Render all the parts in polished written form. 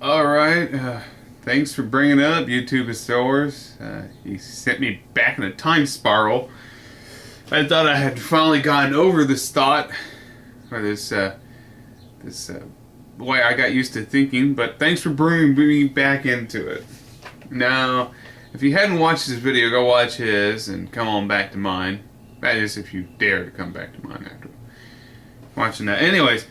Alright, thanks for bringing it up, YouTube Stores. You sent me back in a time spiral. I thought I had finally gotten over this thought, or this way I got used to thinking, but thanks for bringing me back into it. Now, if you hadn't watched this video, go watch his and come on back to mine. That is, if you dare to come back to mine after watching that. Anyways,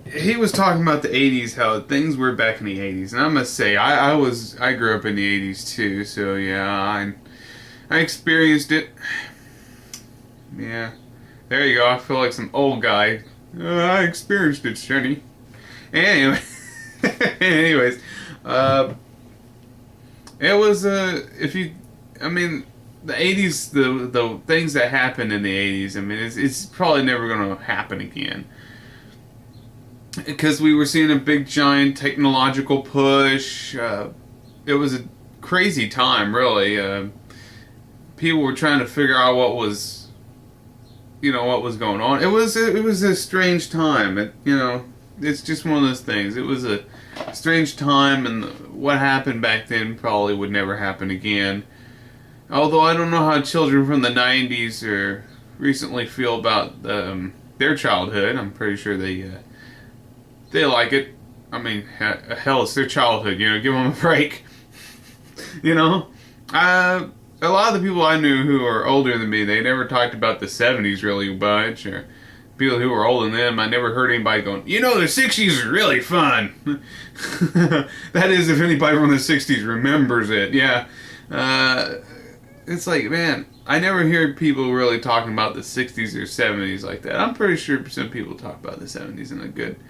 he was talking about the 80s, how things were back in the 80s, and I must say, I grew up in the 80s too, so yeah, I experienced it. Yeah, there you go. I feel like some old guy. I experienced it, Shunny. Anyway, anyways, it was if you, I mean, the 80s, the things that happened in the 80s. I mean, it's probably never going to happen again. Because we were seeing a big giant technological push. It was a crazy time, really. People were trying to figure out what was going on. It was a strange time. It's just one of those things. It was a strange time, and what happened back then probably would never happen again. Although I don't know how children from the 90s or recently feel about their childhood. I'm pretty sure they like it. I mean, hell, it's their childhood, give them a break. A lot of the people I knew who are older than me, they never talked about the 70s really much, or people who were older than them, I never heard anybody going, the 60s is really fun. That is, if anybody from the 60s remembers it, yeah. It's like, man, I never hear people really talking about the 60s or 70s like that. I'm pretty sure some people talk about the 70s in a good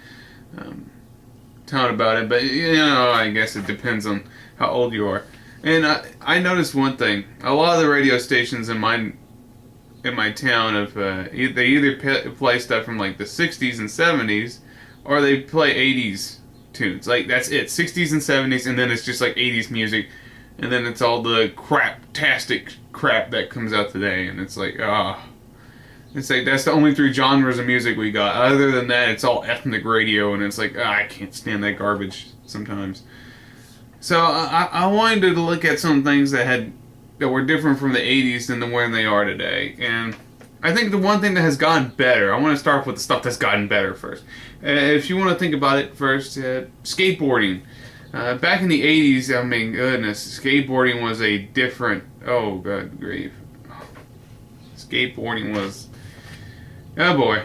tone about it, but I guess it depends on how old you are. And I noticed one thing: a lot of the radio stations in my town they either play stuff from like the 60s and 70s, or they play 80s tunes. Like, that's it, 60s and 70s, and then it's just like 80s music, and then it's all the crap-tastic crap that comes out today, and it's like, it's like, that's the only three genres of music we got. Other than that, it's all ethnic radio, and it's like, I can't stand that garbage sometimes. So I wanted to look at some things that were different from the 80s than the way they are today. And I think the one thing that has gotten better, I want to start off with the stuff that's gotten better first. If you want to think about it first, skateboarding. Back in the 80s, I mean, goodness, skateboarding was a different, oh, good grief. Skateboarding was, oh boy.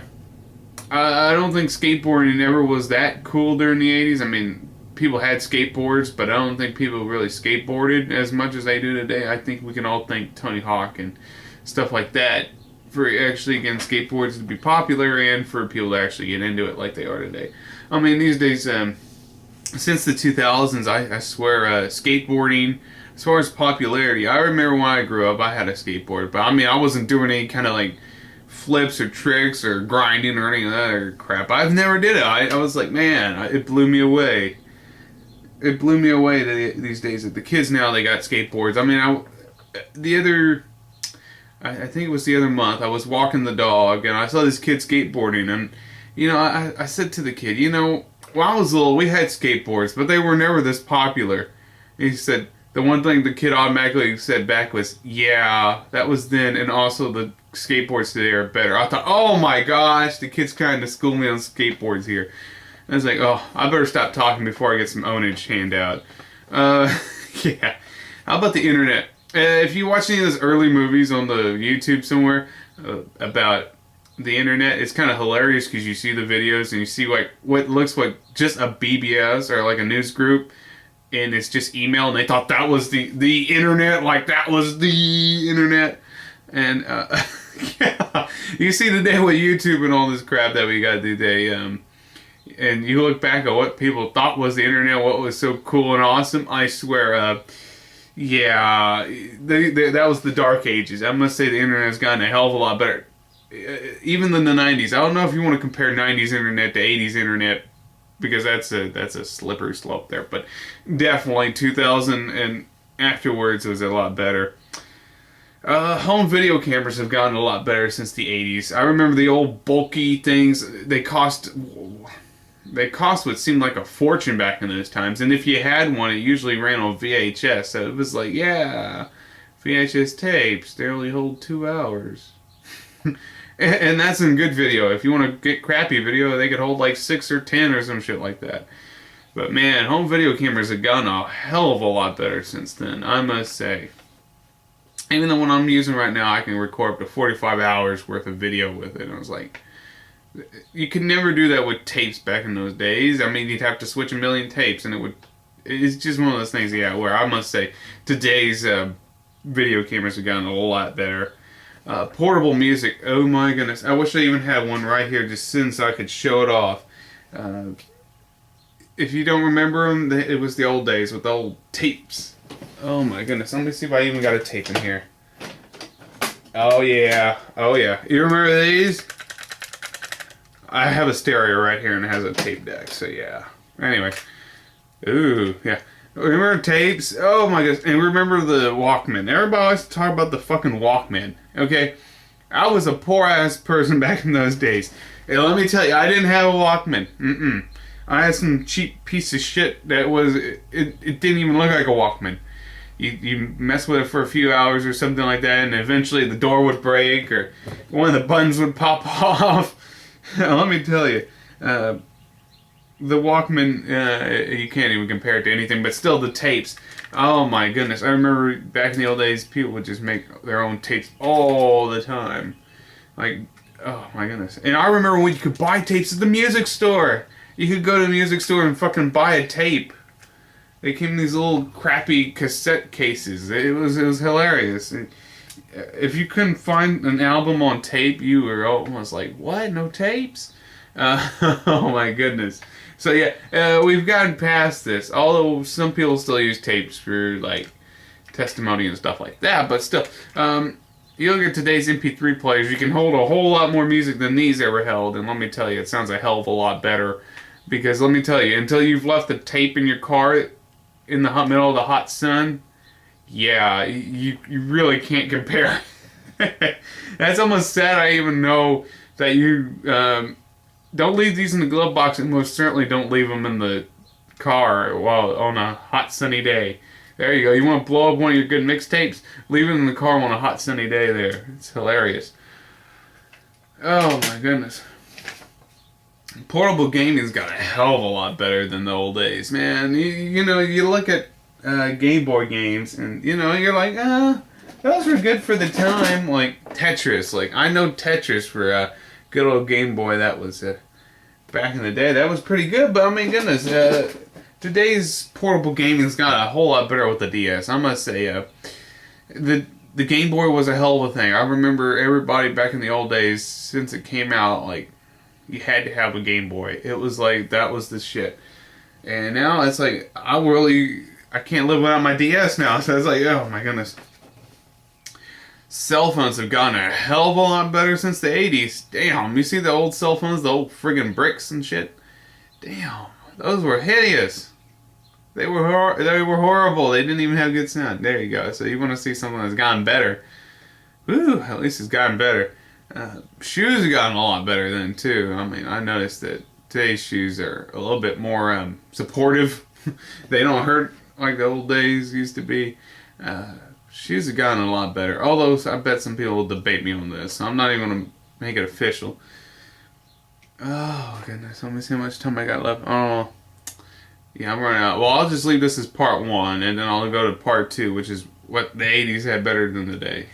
I don't think skateboarding ever was that cool during the 80s. I mean, people had skateboards, but I don't think people really skateboarded as much as they do today. I think we can all thank Tony Hawk and stuff like that for actually getting skateboards to be popular, and for people to actually get into it like they are today. I mean, these days, since the 2000s, I swear, skateboarding, as far as popularity, I remember when I grew up, I had a skateboard, but I mean, I wasn't doing any kind of like flips or tricks or grinding or any of that other crap. I've never did it. I was like, man, it blew me away. It blew me away these days that the kids now, they got skateboards. I mean, I think it was the other month, I was walking the dog and I saw this kid skateboarding, and I said to the kid, when I was little, we had skateboards, but they were never this popular. And he said, the one thing the kid automatically said back was, yeah, that was then, and also the skateboards today are better. I thought, oh my gosh, the kid's trying to school me on skateboards here. I was like, oh, I better stop talking before I get some ownage handout. Yeah. How about the internet? If you watch any of those early movies on the YouTube somewhere about the internet, it's kind of hilarious because you see the videos and you see like what looks like just a BBS or like a news group, and it's just email, and they thought that was the internet, like that was the internet. And yeah, you see today with YouTube and all this crap that we got today. And you look back at what people thought was the internet, what was so cool and awesome, I swear, yeah, that was the dark ages. I must say the internet has gotten a hell of a lot better. Even in the 90s. I don't know if you want to compare 90s internet to 80s internet, because that's a slippery slope there. But definitely 2000 and afterwards was a lot better. Home video cameras have gotten a lot better since the 80s. I remember the old bulky things. They cost they cost what seemed like a fortune back in those times. And if you had one, it usually ran on VHS. So it was like, yeah, VHS tapes, they only hold 2 hours. And that's in good video. If you want to get crappy video, they could hold like 6 or 10 or some shit like that. But man, home video cameras have gotten a hell of a lot better since then, I must say. Even the one I'm using right now, I can record up to 45 hours worth of video with it. And I was like, you could never do that with tapes back in those days. I mean, you'd have to switch a million tapes, and it's just one of those things, yeah, where I must say, today's video cameras have gotten a lot better. Portable music, oh my goodness. I wish I even had one right here just sitting so I could show it off. If you don't remember them, it was the old days with the old tapes. Oh my goodness, let me see if I even got a tape in here. Oh yeah, oh yeah. You remember these? I have a stereo right here and it has a tape deck, so yeah. Anyway. Ooh, yeah. Remember tapes? Oh my goodness. And remember the Walkman. Everybody always talk about the fucking Walkman. Okay? I was a poor ass person back in those days. And let me tell you, I didn't have a Walkman. I had some cheap piece of shit that was, it didn't even look like a Walkman. You mess with it for a few hours or something like that, and eventually the door would break or one of the buttons would pop off. Let me tell you, the Walkman, you can't even compare it to anything, but still the tapes. Oh my goodness. I remember back in the old days, people would just make their own tapes all the time. Like, oh my goodness. And I remember when you could buy tapes at the music store. You could go to the music store and fucking buy a tape. They came in these little crappy cassette cases. It was hilarious. If you couldn't find an album on tape, you were almost like, what? No tapes? Oh my goodness. So yeah, we've gotten past this. Although some people still use tapes for like testimony and stuff like that, but still, you look at today's MP3 players, you can hold a whole lot more music than these ever held, and let me tell you, it sounds a hell of a lot better. Because let me tell you, until you've left the tape in your car in the middle of the hot sun, yeah, you really can't compare. That's almost sad. I even know that you don't leave these in the glove box, and most certainly don't leave them in the car while on a hot sunny day. There you go. You want to blow up one of your good mixtapes? Leave it in the car on a hot sunny day there. It's hilarious. Oh my goodness. Portable gaming's got a hell of a lot better than the old days, man. You know, you look at Game Boy games, and you know, you're like, those were good for the time. Like Tetris, like I know Tetris for a good old Game Boy. That was back in the day. That was pretty good. But I mean, goodness, today's portable gaming's got a whole lot better with the DS. I must say, the Game Boy was a hell of a thing. I remember everybody back in the old days, since it came out, like, you had to have a Game Boy. It was like, that was the shit. And now it's like, I can't live without my DS now. So it's like, oh my goodness. Cell phones have gotten a hell of a lot better since the 80s. Damn, you see the old cell phones, the old friggin' bricks and shit? Damn, those were hideous. They were horrible. They didn't even have good sound. There you go. So you want to see something that's gotten better. Woo, at least it's gotten better. Shoes have gotten a lot better then too. I mean, I noticed that today's shoes are a little bit more supportive. They don't hurt like the old days used to be. Shoes have gotten a lot better. Although I bet some people will debate me on this, so I'm not even going to make it official. Oh goodness, let me see how much time I got left. Oh, yeah, I'm running out. Well, I'll just leave this as part 1, and then I'll go to part 2, which is what the 80s had better than today.